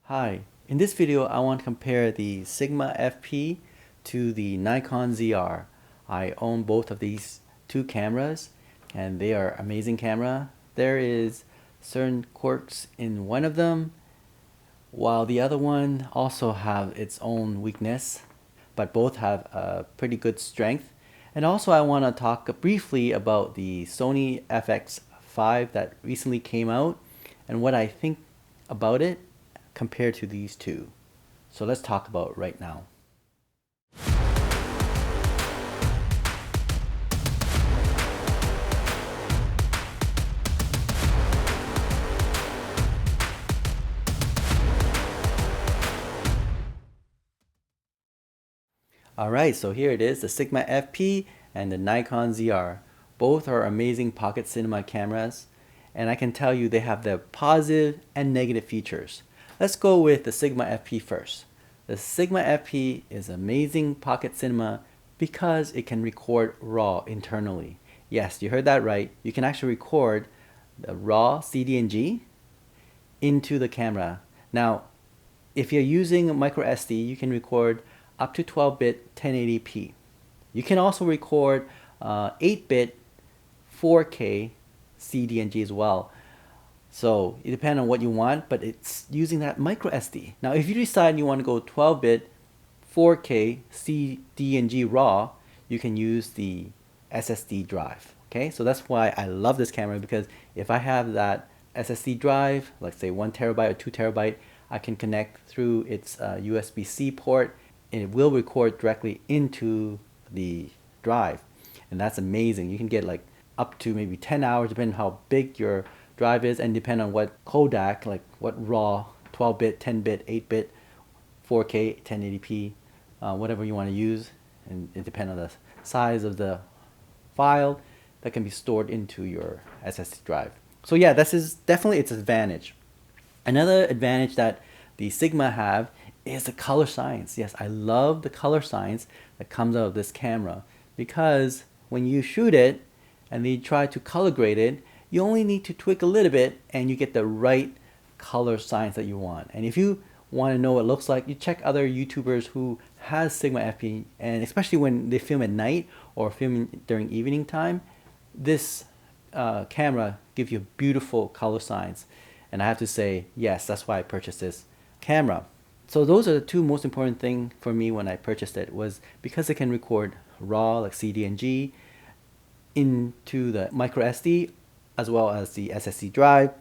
Hi, in this video I want to compare the Sigma FP to the Nikon ZR. I own both of these two cameras and they are amazing camera. There is certain quirks in one of them while the other one also have its own weakness, but both have a pretty good strength. And also I want to talk briefly about the Sony FX5 that recently came out and what I think about it compared to these two. So let's talk about it right now. Alright, so here it is, the Sigma FP and the Nikon ZR. Both are amazing pocket cinema cameras, and I can tell you they have their positive and negative features. Let's go with the Sigma FP first. The Sigma FP is amazing pocket cinema because it can record RAW internally. Yes, you heard that right. You can actually record the RAW CD&G into the camera. Now, if you're using micro SD, you can record up to 12-bit 1080p. You can also record 8-bit 4K CD&G as well. So it depends on what you want, but it's using that micro SD. Now, if you decide you want to go 12-bit 4K CD&G RAW, you can use the SSD drive. Okay, so that's why I love this camera, because if I have that SSD drive, like say 1 terabyte or 2 terabyte, I can connect through its USB-C port, and it will record directly into the drive. And that's amazing. You can get like up to maybe 10 hours depending on how big your drive is, and depend on what codec, like what RAW, 12-bit, 10-bit, 8-bit, 4K, 1080p, whatever you want to use, and it depends on the size of the file that can be stored into your SSD drive. So yeah, this is definitely its advantage. Another advantage that the Sigma have is the color science. Yes, I love the color science that comes out of this camera, because when you shoot it and then you try to color grade it, you only need to tweak a little bit and you get the right color science that you want. And if you want to know what it looks like, you check other YouTubers who has Sigma FP, and especially when they film at night or film during evening time, this camera gives you beautiful color science. And I have to say, yes, that's why I purchased this camera. So those are the two most important things for me when I purchased it, was because it can record RAW like CD&G into the micro SD as well as the SSD drive,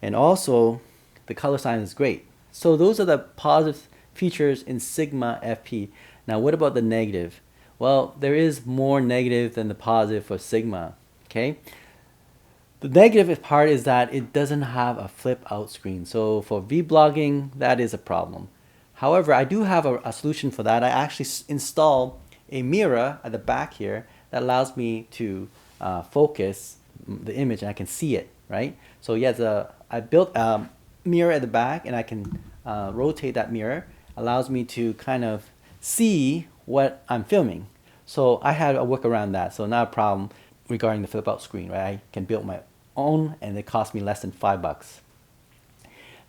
and also the color science is great. So those are the positive features in Sigma FP. Now what about the negative? Well, there is more negative than the positive for Sigma. Okay, the negative part is that it doesn't have a flip out screen. So for vlogging, that is a problem. However, I do have a solution for that. I actually installed a mirror at the back here that allows me to focus the image and I can see it, right? So yeah, I built a mirror at the back, and I can rotate that mirror. Allows me to kind of see what I'm filming. So I had a work around that, so not a problem regarding the flip out screen, right? I can build my own and it cost me less than $5.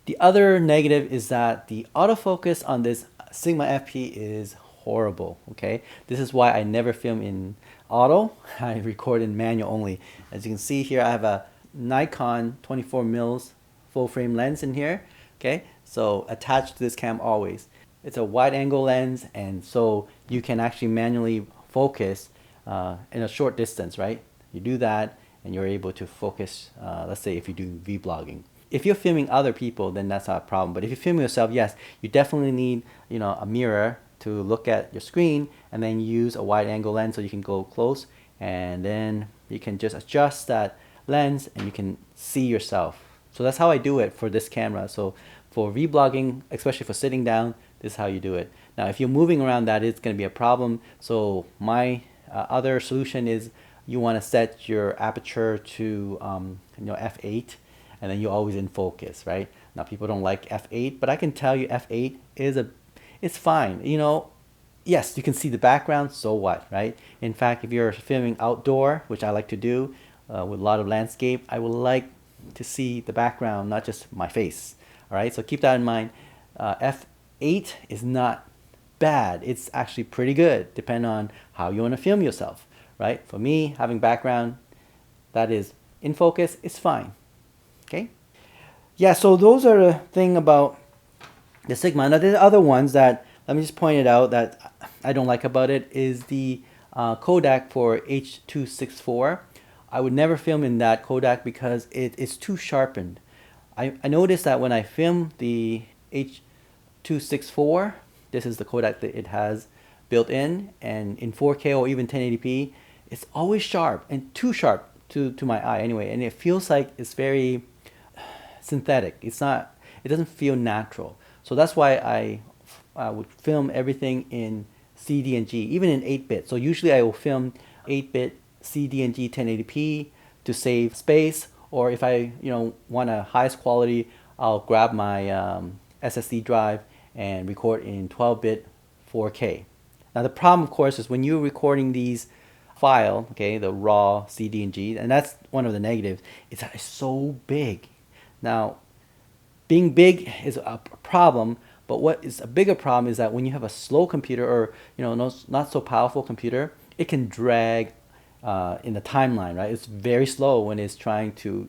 The other negative is that the autofocus on this Sigma FP is horrible. Okay, this is why I never film in auto. I record in manual only. As you can see here, I have a Nikon 24mm full frame lens in here. Okay, so attached to this cam always. It's a wide angle lens, and so you can actually manually focus in a short distance, right? You do that and you're able to focus, let's say if you do vlogging. If you're filming other people, then that's not a problem. But if you're filming yourself, yes, you definitely need, a mirror to look at your screen, and then use a wide angle lens so you can go close, and then you can just adjust that lens and you can see yourself. So that's how I do it for this camera. So for vlogging, especially for sitting down, this is how you do it. Now if you're moving around, that is going to be a problem. So my other solution is, you want to set your aperture to f8, and then you're always in focus, right? Now people don't like f8, but I can tell you f8 it's fine. Yes, you can see the background, so what, right? In fact, if you're filming outdoor, which I like to do with a lot of landscape, I would like to see the background, not just my face. All right, so keep that in mind. F8 is not bad. It's actually pretty good, depending on how you want to film yourself, right? For me, having background that is in focus is fine. Okay. Yeah. So those are the thing about the Sigma. Now there's other ones that, let me just point it out, that I don't like about it is the Kodak for H.264. I would never film in that Kodak because it's too sharpened. I noticed that when I film the H.264, this is the Kodak that it has built in, and in 4K or even 1080p, it's always sharp and too sharp to my eye anyway, and it feels like it's very synthetic. It doesn't feel natural. So that's why I would film everything in CD&G, even in 8-bit. So usually I will film 8-bit CD&G 1080p to save space, or if I want a highest quality, I'll grab my SSD drive and record in 12-bit 4K. Now the problem, of course, is when you're recording these file, okay, the raw CD&G, and that's one of the negatives, it's so big. Now, being big is a problem, but what is a bigger problem is that when you have a slow computer, or not so powerful computer, it can drag in the timeline, right? It's very slow when you're trying to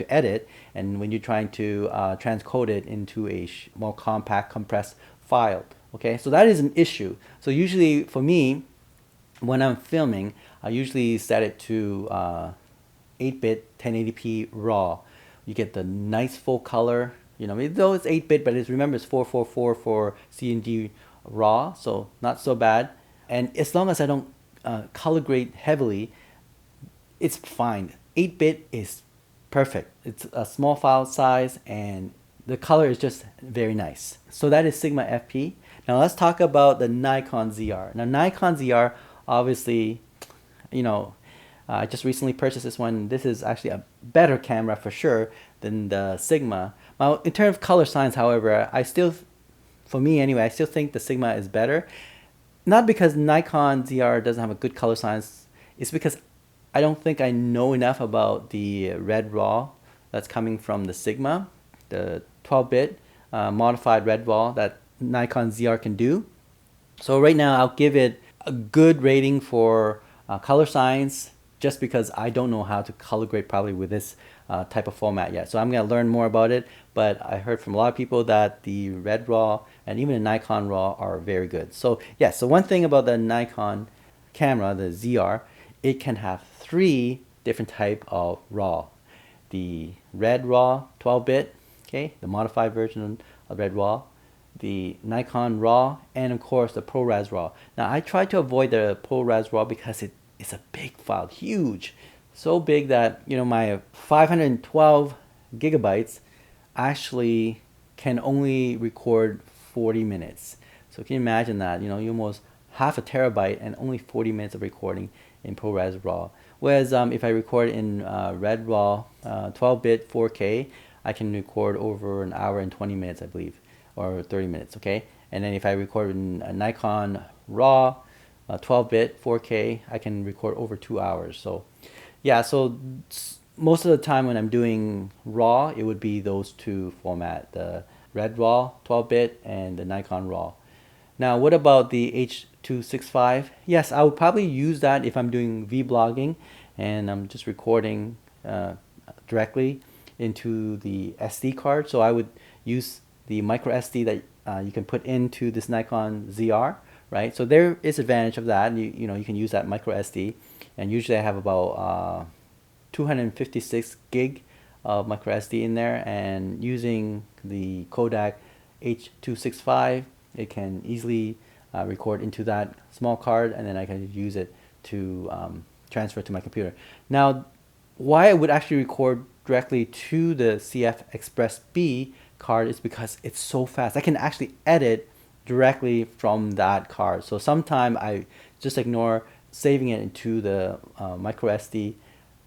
edit, and when you're trying to transcode it into a more compact, compressed file. Okay, so that is an issue. So usually for me, when I'm filming, I usually set it to 8-bit 1080p raw. You get the nice full color. Though it's 8-bit, but remember it's 444 for C&D raw, so not so bad. And as long as I don't color grade heavily, it's fine. 8-bit is perfect. It's a small file size, and the color is just very nice. So that is Sigma FP. Now let's talk about the Nikon ZR. Now Nikon ZR, obviously, I just recently purchased this one. This is actually a better camera for sure than the Sigma. Now, in terms of color science, however, for me anyway, I still think the Sigma is better. Not because Nikon ZR doesn't have a good color science, it's because I don't think I know enough about the red raw that's coming from the Sigma, the 12-bit modified red raw that Nikon ZR can do. So right now I'll give it a good rating for color science, just because I don't know how to color grade probably with this type of format yet. So I'm going to learn more about it, but I heard from a lot of people that the red raw and even the Nikon raw are very good. So yeah, so one thing about the Nikon camera, the ZR, it can have 3 different type of raw. The red raw 12-bit, okay, the modified version of red raw, the Nikon raw, and of course the ProRes raw. Now I try to avoid the ProRes raw because it's a big file, huge, so big that my 512 gigabytes actually can only record 40 minutes. So can you imagine that? You almost half a terabyte and only 40 minutes of recording in ProRes raw. Whereas if I record in red raw 12-bit 4K, I can record over an hour and 20 minutes, I believe, or 30 minutes. Okay, and then if I record in a Nikon raw 12-bit 4K, I can record over 2 hours. So yeah, so most of the time when I'm doing raw, it would be those two format, the red raw 12-bit and the Nikon raw. Now what about the H.265? Yes, I would probably use that if I'm doing vlogging and I'm just recording directly into the SD card. So I would use the micro SD that you can put into this Nikon ZR, right? So there is advantage of that. You can use that micro SD, and usually I have about 256 gig of micro SD in there, and using the Kodak H.265, it can easily record into that small card, and then I can use it to transfer to my computer. Now, why I would actually record directly to the CF Express B card is because it's so fast. I can actually edit directly from that card. So sometimes I just ignore saving it into the micro SD,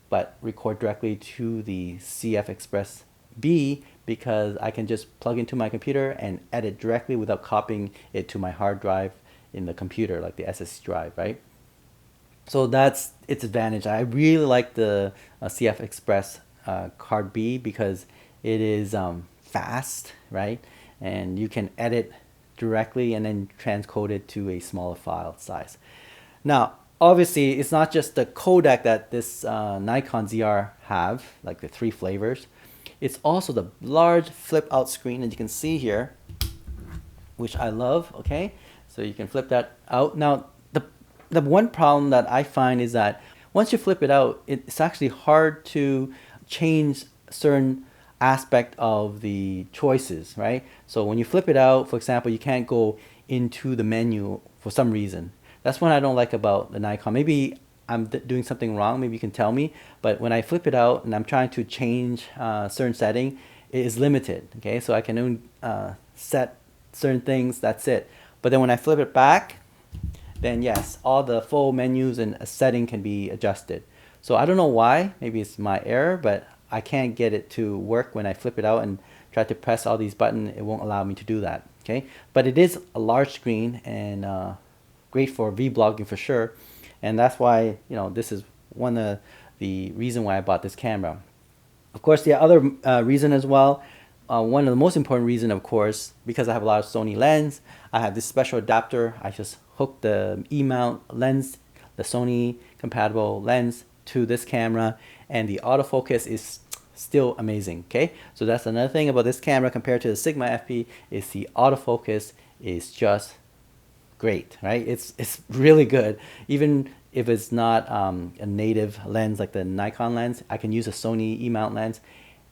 but record directly to the CF Express B, because I can just plug into my computer and edit directly without copying it to my hard drive in the computer, like the SSD drive, right? So that's its advantage. I really like the CF Express card B because it is fast, right? and you can edit directly and then transcode it to a smaller file size. Now, obviously, it's not just the codec that this Nikon ZR have, like the 3 flavors. It's also the large flip out screen that you can see here, which I love, okay? So you can flip that out. Now, the one problem that I find is that once you flip it out, it's actually hard to change certain aspect of the choices, right? So when you flip it out, for example, you can't go into the menu for some reason. That's what I don't like about the Nikon. Maybe I'm doing something wrong, maybe you can tell me, but when I flip it out and I'm trying to change certain setting, it is limited, okay? So I can only set certain things, that's it. But then when I flip it back, then yes, all the full menus and setting can be adjusted. So I don't know why, maybe it's my error, but I can't get it to work when I flip it out and try to press all these buttons. It won't allow me to do that, okay? But it is a large screen and great for vlogging for sure. And that's why, you know, this is one of the reason why I bought this camera. Of course, the other reason as well, one of the most important reason, of course, because I have a lot of Sony lens, I have this special adapter. I just hook the E-mount lens, the Sony compatible lens, to this camera, and the autofocus is still amazing, okay? So that's another thing about this camera compared to the Sigma FP, is the autofocus is just great, right? It's really good. Even if it's not a native lens like the Nikon lens, I can use a Sony E-mount lens.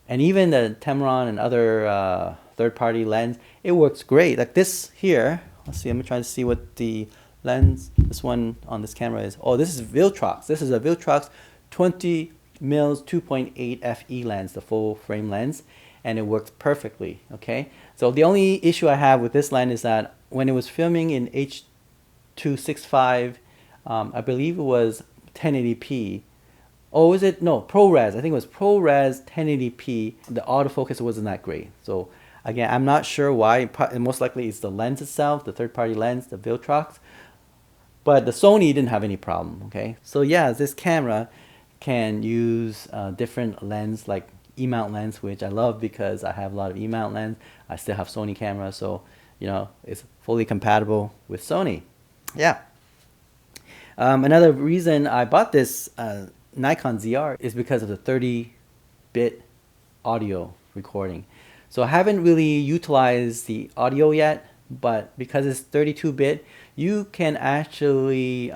And even the Tamron and other third-party lens, it works great. Like this here, let's see, I'm trying to see what the lens, this one on this camera is. Oh, this is Viltrox. This is a Viltrox 20 mils 2.8 FE lens, the full frame lens, and it works perfectly, okay? So the only issue I have with this lens is that when it was filming in H.265, I believe it was 1080p. Oh, is it? No, ProRes. I think it was ProRes 1080p. The autofocus wasn't that great. So again, I'm not sure why. Most likely it's the lens itself, the third-party lens, the Viltrox. But the Sony didn't have any problem, okay? So yeah, this camera can use different lens, like E-mount lens, which I love because I have a lot of E-mount lens. I still have Sony camera, so you know, it's fully compatible with Sony. Yeah. Another reason I bought this Nikon ZR is because of the 30-bit audio recording. So I haven't really utilized the audio yet, but because it's 32-bit, you can actually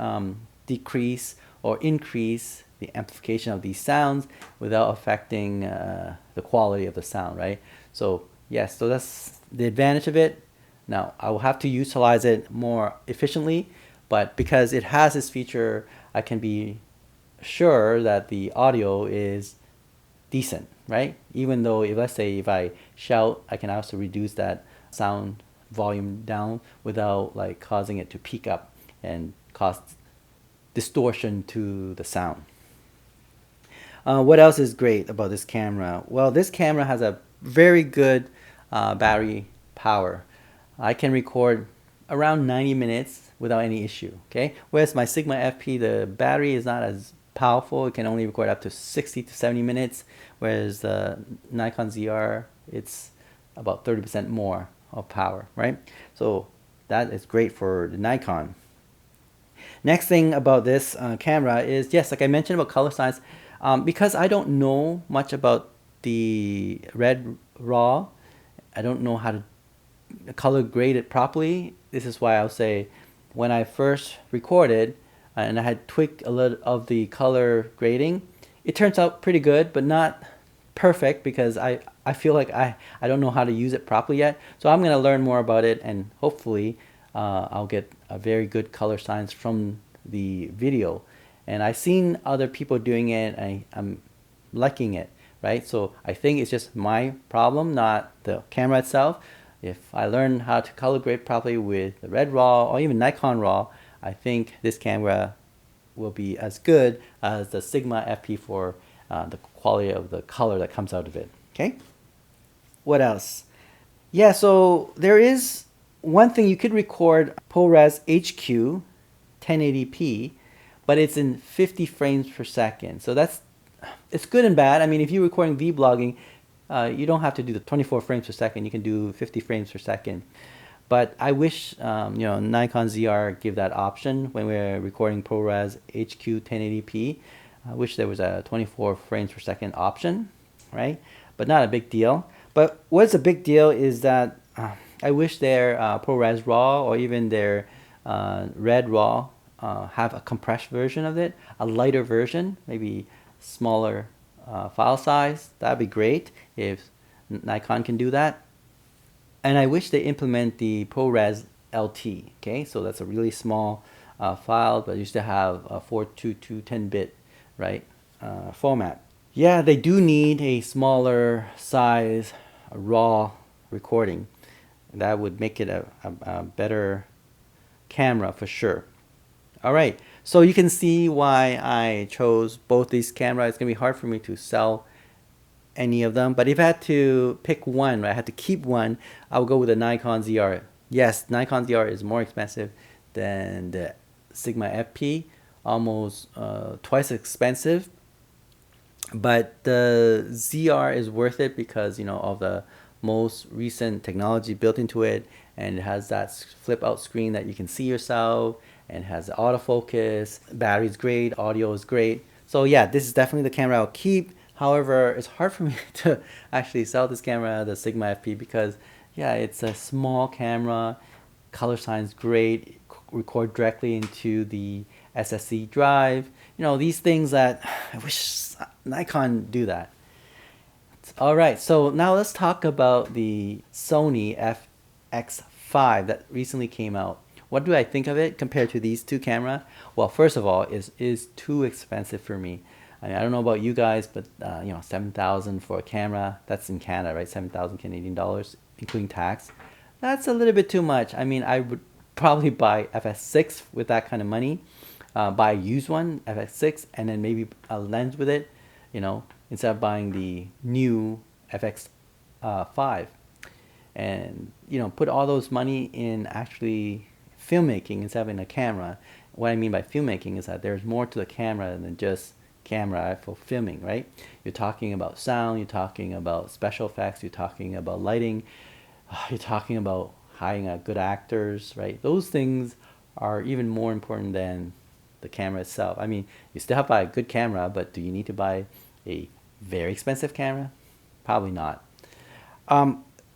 decrease or increase the amplification of these sounds without affecting the quality of the sound, right? So yes, so that's the advantage of it. Now I will have to utilize it more efficiently, but because it has this feature, I can be sure that the audio is decent, right? Even though if, let's say, if I shout, I can also reduce that sound volume down without like causing it to peak up and cause distortion to the sound. What else is great about this camera? Well, this camera has a very good battery power. I can record around 90 minutes without any issue, okay? Whereas my Sigma FP, the battery is not as powerful. It can only record up to 60 to 70 minutes, whereas the Nikon ZR, it's about 30% more of power, right? So that is great for the Nikon. Next thing about this camera is, yes, like I mentioned about color science, because I don't know much about the red raw, I don't know how to color grade it properly. This is why I'll say when I first recorded and I had tweaked a little of the color grading, it turns out pretty good, but not perfect because I feel like I don't know how to use it properly yet. So I'm going to learn more about it, and hopefully I'll get a very good color science from the video. And I've seen other people doing it, and I'm liking it, right? So I think it's just my problem, not the camera itself. If I learn how to color grade properly with the Red RAW or even Nikon RAW, I think this camera will be as good as the Sigma FP for the quality of the color that comes out of it. Okay. What else? Yeah, so there is one thing. You could record ProRes HQ 1080p, but it's in 50 frames per second. So it's good and bad. I mean, if you're recording vlogging, You don't have to do the 24 frames per second. You can do 50 frames per second. But I wish Nikon ZR give that option when we're recording ProRes HQ 1080p. I wish there was a 24 frames per second option, right? But not a big deal. But what's a big deal is that I wish their ProRes RAW or even their Red RAW have a compressed version of it, a lighter version, maybe smaller file size. That'd be great if Nikon can do that. And I wish they implement the ProRes LT. Okay, so that's a really small file, but used to have a 422 10-bit, right, format. Yeah, they do need a smaller size RAW recording. That would make it a better camera for sure. All right, so you can see why I chose both these cameras. It's gonna be hard for me to sell any of them, but if I had to pick one, right, I had to keep one, I would go with the Nikon ZR. Yes, Nikon ZR is more expensive than the Sigma FP, almost twice as expensive, but the ZR is worth it because of the most recent technology built into it, and it has that flip out screen that you can see yourself, and has autofocus, battery's great, audio is great. So yeah, this is definitely the camera I'll keep. However, it's hard for me to actually sell this camera, the Sigma FP, because yeah, it's a small camera, color science great, record directly into the SSD drive. These things that I wish Nikon do that. All right, so now let's talk about the Sony FX5 that recently came out. What do I think of it compared to these two cameras? Well, first of all, it is too expensive for me. I mean, I don't know about you guys, but $7,000 for a camera, that's in Canada, right? 7,000 Canadian dollars, including tax. That's a little bit too much. I mean, I would probably buy FS6 with that kind of money, buy a used one, FX6, and then maybe a lens with it, instead of buying the new FX5. And, put all those money in actually filmmaking instead of in a camera. What I mean by filmmaking is that there's more to the camera than just camera for filming, right? You're talking about sound, you're talking about special effects, you're talking about lighting, you're talking about hiring good actors, right? Those things are even more important than the camera itself. I mean, you still have to buy a good camera, but do you need to buy a very expensive camera? Probably not.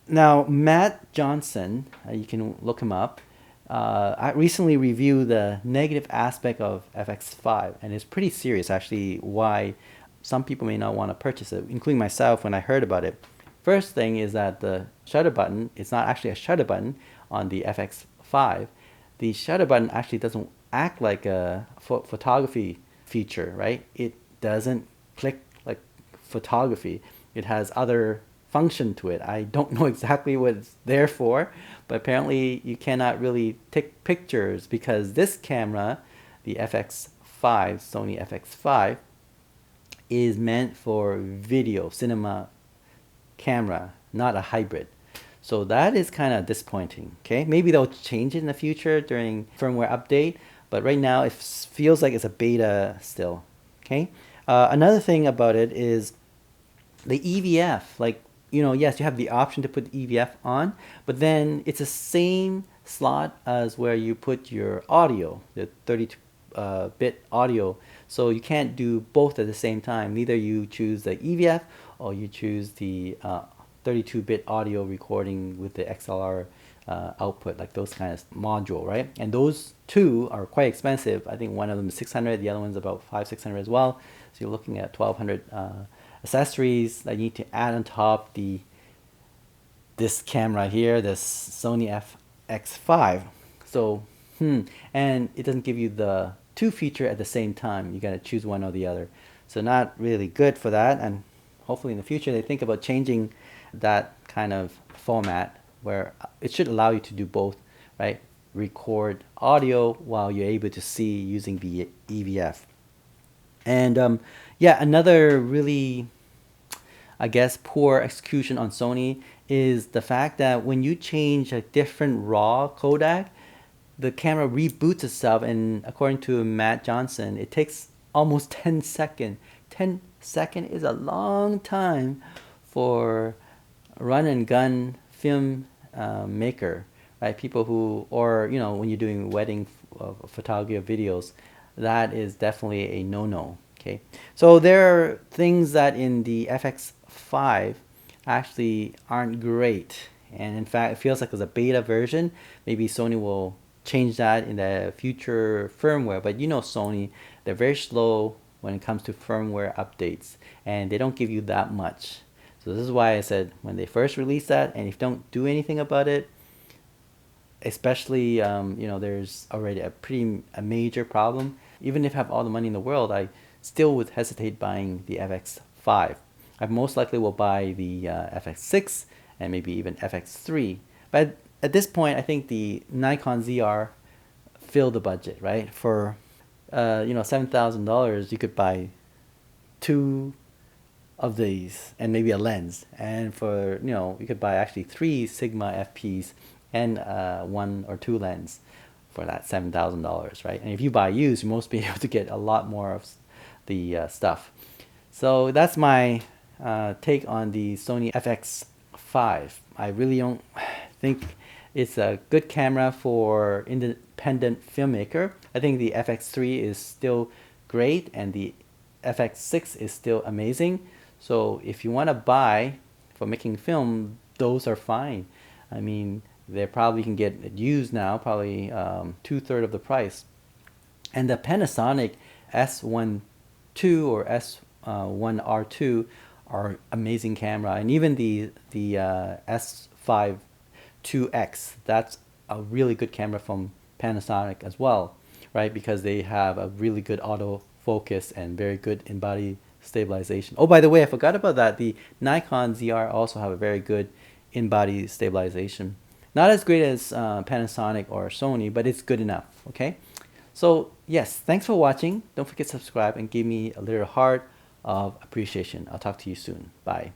Now, Matt Johnson, you can look him up. I recently reviewed the negative aspect of FX5, and it's pretty serious actually why some people may not want to purchase it, including myself when I heard about it. First thing is that the shutter button, it's not actually a shutter button on the FX5. The shutter button actually doesn't act like a photography feature, right? It doesn't click like photography. It has other function to it. I don't know exactly what it's there for, but apparently you cannot really take pictures because this camera, the FX5, Sony FX5, is meant for video, cinema camera, not a hybrid. So that is kind of disappointing, okay? Maybe they'll change it in the future during firmware update, but right now it feels like it's a beta still, okay? Another thing about it is the EVF, like, yes, you have the option to put EVF on, but then it's the same slot as where you put your audio, the 32-bit audio. So you can't do both at the same time. Neither you choose the EVF or you choose the 32-bit audio recording with the XLR output, like those kind of module, right? And those two are quite expensive. I think one of them is 600, the other one's about 500-600 as well. So you're looking at 1,200 accessories that you need to add on top this camera here, this Sony FX5. So, and it doesn't give you the two feature at the same time. You gotta choose one or the other. So not really good for that. And hopefully in the future they think about changing that kind of format where it should allow you to do both, right? Record audio while you're able to see using the EVF. And yeah, another really, I guess, poor execution on Sony is the fact that when you change a different RAW codec, the camera reboots itself, and according to Matt Johnson, it takes almost 10 seconds. 10 seconds is a long time for run and gun film maker, right? People who, or you know, when you're doing wedding photography or videos, that is definitely a no-no. Okay, so there are things that in the FX5 actually aren't great, and in fact it feels like there's a beta version. Maybe Sony will change that in the future firmware, but you know Sony, they're very slow when it comes to firmware updates, and they don't give you that much. So this is why I said when they first release that, and if you don't do anything about it, especially you know, there's already a major problem. Even if I have all the money in the world, I still would hesitate buying the FX5. I most likely will buy the FX6 and maybe even FX3. But at this point, I think the Nikon ZR fill the budget, right? For you know, $7,000, you could buy two of these and maybe a lens, and for, you know, you could buy actually 3 Sigma FPs and 1 or 2 lens for that $7,000, right? And if you buy used, you most be able to get a lot more of the stuff. So that's my take on the Sony FX5. I really don't think it's a good camera for independent filmmaker. I think the FX3 is still great and the FX6 is still amazing. So if you want to buy for making film, those are fine. I mean, they probably can get it used now, probably 2/3 of the price. And the Panasonic S12 or S1R2 are amazing camera, and even the S5 2X, that's a really good camera from Panasonic as well, right? Because they have a really good autofocus and very good in-body stabilization. Oh, by the way, I forgot about that. The Nikon ZR also have a very good in-body stabilization. Not as great as Panasonic or Sony, but it's good enough, okay? So yes, thanks for watching. Don't forget to subscribe and give me a little heart of appreciation. I'll talk to you soon. Bye.